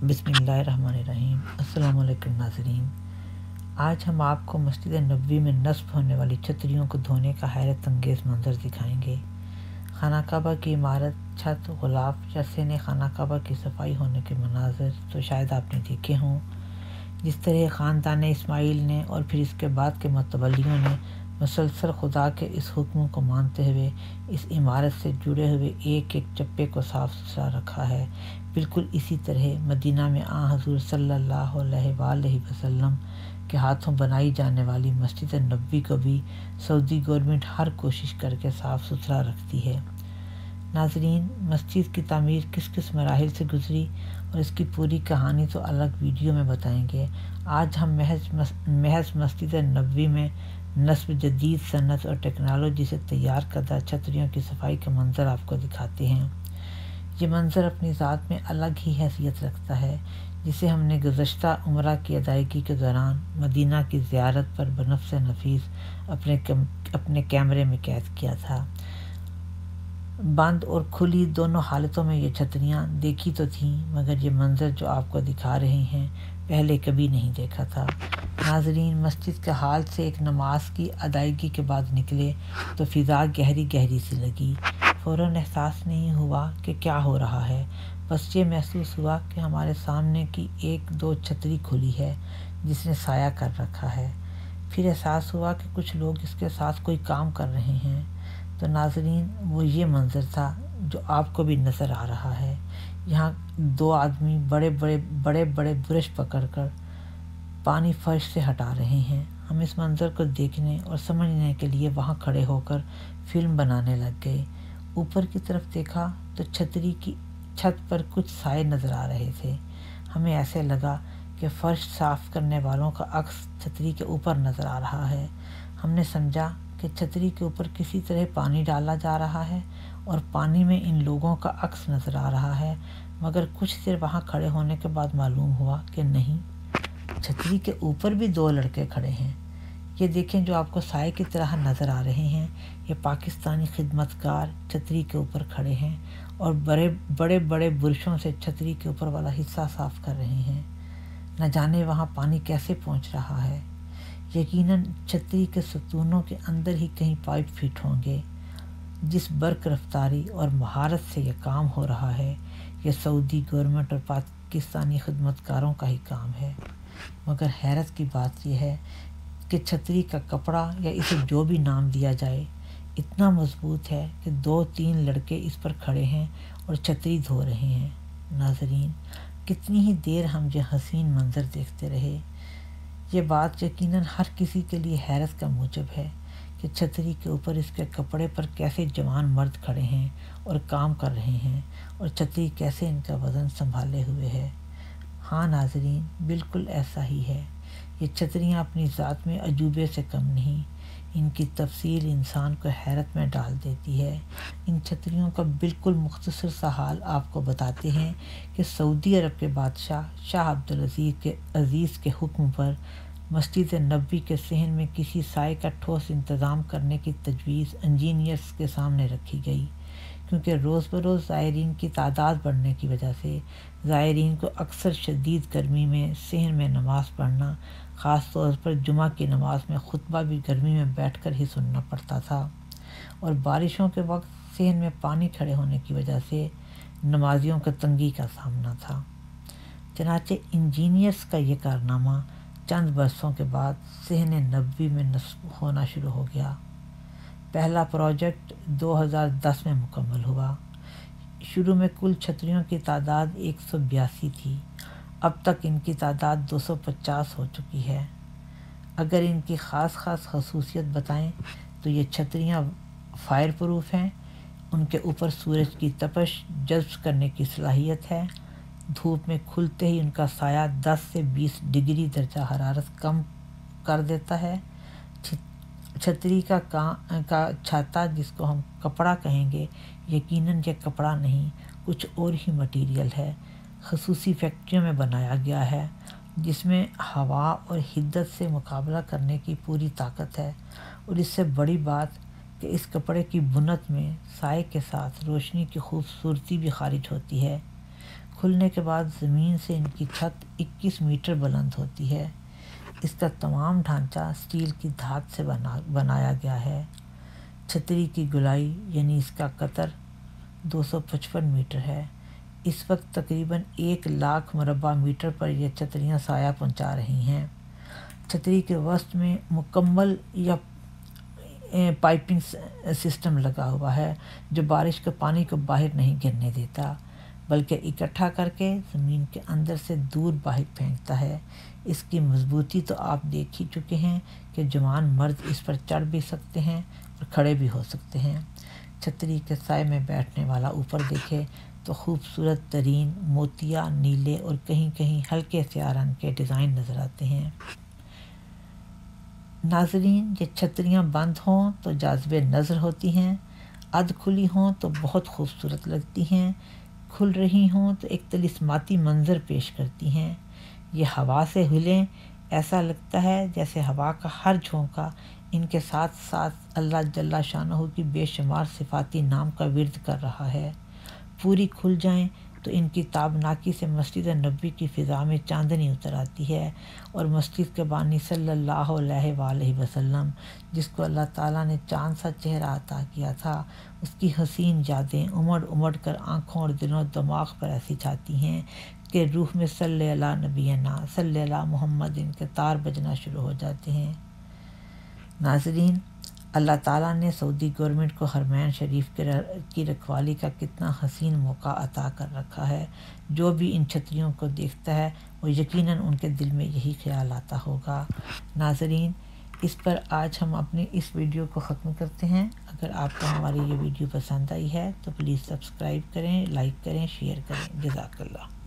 بسم اللہ الرحمن الرحیم۔ السلام علیکم ناظرین، آج ہم آپ کو مسجد نبوی میں نصب ہونے والی چھتریوں کو دھونے کا حیرت انگیز منظر دکھائیں گے۔ خانہ کعبہ کی عمارت، چھت، غلاف یا سین خانہ کعبہ کی صفائی ہونے کے مناظر تو شاید آپ نے دیکھے ہوں۔ جس طرح خاندان اسماعیل نے اور پھر اس کے بعد کے متولیوں نے مسلسل خدا کے اس حکم کو مانتے ہوئے اس عمارت سے جڑے ہوئے ایک ایک چپے کو صاف ستھرا رکھا ہے، بالکل اسی طرح مدینہ میں حضور صلی اللہ علیہ وآلہ وسلم کے ہاتھوں بنائی جانے والی مسجد نبوی کو بھی سعودی گورنمنٹ ہر کوشش کر کے صاف ستھرا رکھتی ہے۔ ناظرین، مسجد کی تعمیر کس کس مراحل سے گزری اور اس کی پوری کہانی تو الگ ویڈیو میں بتائیں گے۔ آج ہم محض مسجد نبوی میں نصب جدید صنعت اور ٹیکنالوجی سے تیار کردہ چھتریوں کی صفائی کا منظر آپ کو دکھاتے ہیں۔ یہ منظر اپنی ذات میں الگ ہی حیثیت رکھتا ہے، جسے ہم نے گزشتہ عمرہ کی ادائیگی کے دوران مدینہ کی زیارت پر بنفس نفیس اپنے کیمرے میں قید کیا تھا۔ بند اور کھلی دونوں حالتوں میں یہ چھتریاں دیکھی تو تھیں، مگر یہ منظر جو آپ کو دکھا رہے ہیں پہلے کبھی نہیں دیکھا تھا۔ ناظرین، مسجد کے ہال سے ایک نماز کی ادائیگی کے بعد نکلے تو فضا گہری گہری سی لگی۔ فوراً احساس نہیں ہوا کہ کیا ہو رہا ہے، بس یہ محسوس ہوا کہ ہمارے سامنے کی ایک دو چھتری کھلی ہے جس نے سایہ کر رکھا ہے۔ پھر احساس ہوا کہ کچھ لوگ اس کے ساتھ کوئی کام کر رہے ہیں۔ تو ناظرین، وہ یہ منظر تھا جو آپ کو بھی نظر آ رہا ہے۔ یہاں دو آدمی بڑے بڑے برش پکڑ کر پانی فرش سے ہٹا رہے ہیں۔ ہم اس منظر کو دیکھنے اور سمجھنے کے لیے وہاں کھڑے ہو کر فلم بنانے لگ گئے۔ اوپر کی طرف دیکھا تو چھتری کی چھت پر کچھ سائے نظر آ رہے تھے۔ ہمیں ایسے لگا کہ فرش صاف کرنے والوں کا عکس چھتری کے اوپر نظر آ رہا ہے۔ ہم نے سمجھا کہ چھتری کے اوپر کسی طرح پانی ڈالا جا رہا ہے اور پانی میں ان لوگوں کا عکس نظر آ رہا ہے، مگر کچھ دیر وہاں کھڑے ہونے کے بعد معلوم ہوا کہ نہیں، چھتری کے اوپر بھی دو لڑکے کھڑے ہیں۔ یہ دیکھیں، جو آپ کو سائے کی طرح نظر آ رہے ہیں، یہ پاکستانی خدمتگار چھتری کے اوپر کھڑے ہیں اور بڑے برشوں سے چھتری کے اوپر والا حصہ صاف کر رہے ہیں۔ نہ جانے وہاں پانی کیسے پہنچ رہا ہے۔ یقیناً چھتری کے ستونوں کے اندر ہی کہیں پائپ فٹ ہوں گے۔ جس برق رفتاری اور مہارت سے یہ کام ہو رہا ہے، یہ سعودی گورنمنٹ اور پاکستانی خدمتکاروں کا ہی کام ہے۔ مگر حیرت کی بات یہ ہے کہ چھتری کا کپڑا یا اسے جو بھی نام دیا جائے، اتنا مضبوط ہے کہ 2-3 لڑکے اس پر کھڑے ہیں اور چھتری دھو رہے ہیں۔ ناظرین، کتنی ہی دیر ہم یہ حسین منظر دیکھتے رہے۔ یہ بات یقیناً ہر کسی کے لیے حیرت کا موجب ہے کہ چھتری کے اوپر اس کے کپڑے پر کیسے جوان مرد کھڑے ہیں اور کام کر رہے ہیں، اور چھتری کیسے ان کا وزن سنبھالے ہوئے ہے۔ ہاں ناظرین، بالکل ایسا ہی ہے۔ یہ چھتریاں اپنی ذات میں عجوبے سے کم نہیں، ان کی تفصیل انسان کو حیرت میں ڈال دیتی ہے۔ ان چھتریوں کا بالکل مختصر سا حال آپ کو بتاتے ہیں کہ سعودی عرب کے بادشاہ شاہ عبدالعزیز کے حکم پر مسجد نبوی کے صحن میں کسی سائے کا ٹھوس انتظام کرنے کی تجویز انجینئرز کے سامنے رکھی گئی، کیونکہ روز بروز زائرین کی تعداد بڑھنے کی وجہ سے زائرین کو اکثر شدید گرمی میں صحن میں نماز پڑھنا، خاص طور پر جمعہ کی نماز میں خطبہ بھی گرمی میں بیٹھ کر ہی سننا پڑتا تھا، اور بارشوں کے وقت صحن میں پانی کھڑے ہونے کی وجہ سے نمازیوں کو تنگی کا سامنا تھا۔ چنانچہ انجینئرز کا یہ کارنامہ چند برسوں کے بعد صحن نبوی میں نصب ہونا شروع ہو گیا۔ پہلا پروجیکٹ 2010 میں مکمل ہوا۔ شروع میں کل چھتریوں کی تعداد 182 تھی، اب تک ان کی تعداد 250 ہو چکی ہے۔ اگر ان کی خاص خصوصیت بتائیں تو یہ چھتریاں فائر پروف ہیں، ان کے اوپر سورج کی تپش جذب کرنے کی صلاحیت ہے، دھوپ میں کھلتے ہی ان کا سایہ 10 سے 20 ڈگری درجہ حرارت کم کر دیتا ہے۔ چھتری کا چھاتا، جس کو ہم کپڑا کہیں گے، یقیناً یہ کپڑا نہیں، کچھ اور ہی مٹیریل ہے، خصوصی فیکٹریوں میں بنایا گیا ہے، جس میں ہوا اور حدت سے مقابلہ کرنے کی پوری طاقت ہے، اور اس سے بڑی بات کہ اس کپڑے کی بنت میں سائے کے ساتھ روشنی کی خوبصورتی بھی خارج ہوتی ہے۔ کھلنے کے بعد زمین سے ان کی چھت 21 میٹر بلند ہوتی ہے۔ اس کا تمام ڈھانچہ اسٹیل کی دھات سے بنایا گیا ہے۔ چھتری کی گولائی یعنی اس کا قطر 255 میٹر ہے۔ اس وقت تقریباً 1 لاکھ مربع میٹر پر یہ چھتریاں سایہ پہنچا رہی ہیں۔ چھتری کے وسط میں مکمل یا پائپنگ سسٹم لگا ہوا ہے جو بارش کے پانی کو باہر نہیں گرنے دیتا بلکہ اکٹھا کر کے زمین کے اندر سے دور باہر پھینکتا ہے۔ اس کی مضبوطی تو آپ دیکھ ہی چکے ہیں کہ جوان مرد اس پر چڑھ بھی سکتے ہیں اور کھڑے بھی ہو سکتے ہیں۔ چھتری کے سائے میں بیٹھنے والا اوپر دیکھے تو خوبصورت ترین موتیا، نیلے اور کہیں کہیں ہلکے سیاہ رنگ کے ڈیزائن نظر آتے ہیں۔ ناظرین، یہ چھتریاں بند ہوں تو جاذب نظر ہوتی ہیں، ادھ کھلی ہوں تو بہت خوبصورت لگتی ہیں، کھل رہی ہوں تو ایک طلسماتی منظر پیش کرتی ہیں۔ یہ ہوا سے ہلیں، ایسا لگتا ہے جیسے ہوا کا ہر جھونکا ان کے ساتھ ساتھ اللہ جل شانہ کی بے شمار صفاتی نام کا ورد کر رہا ہے۔ پوری کھل جائیں تو ان کی تابناکی سے مسجد نبوی کی فضا میں چاندنی اتر آتی ہے اور مسجد کے بانی صلی اللہ علیہ وآلہ وسلم، جس کو اللہ تعالیٰ نے چاند سا چہرہ عطا کیا تھا، اس کی حسین یادیں امڑ امڑ کر آنکھوں اور دلوں و دماغ پر ایسی چھاتی ہیں کہ روح میں صلی اللہ نبینا صلی اللہ محمد ان کے تار بجنا شروع ہو جاتے ہیں۔ ناظرین، اللہ تعالیٰ نے سعودی گورنمنٹ کو حرمین شریف کی رکھوالی کا کتنا حسین موقع عطا کر رکھا ہے۔ جو بھی ان چھتریوں کو دیکھتا ہے وہ یقیناً ان کے دل میں یہی خیال آتا ہوگا۔ ناظرین، اس پر آج ہم اپنی اس ویڈیو کو ختم کرتے ہیں۔ اگر آپ کو ہماری یہ ویڈیو پسند آئی ہے تو پلیز سبسکرائب کریں، لائک کریں، شیئر کریں۔ جزاک اللہ۔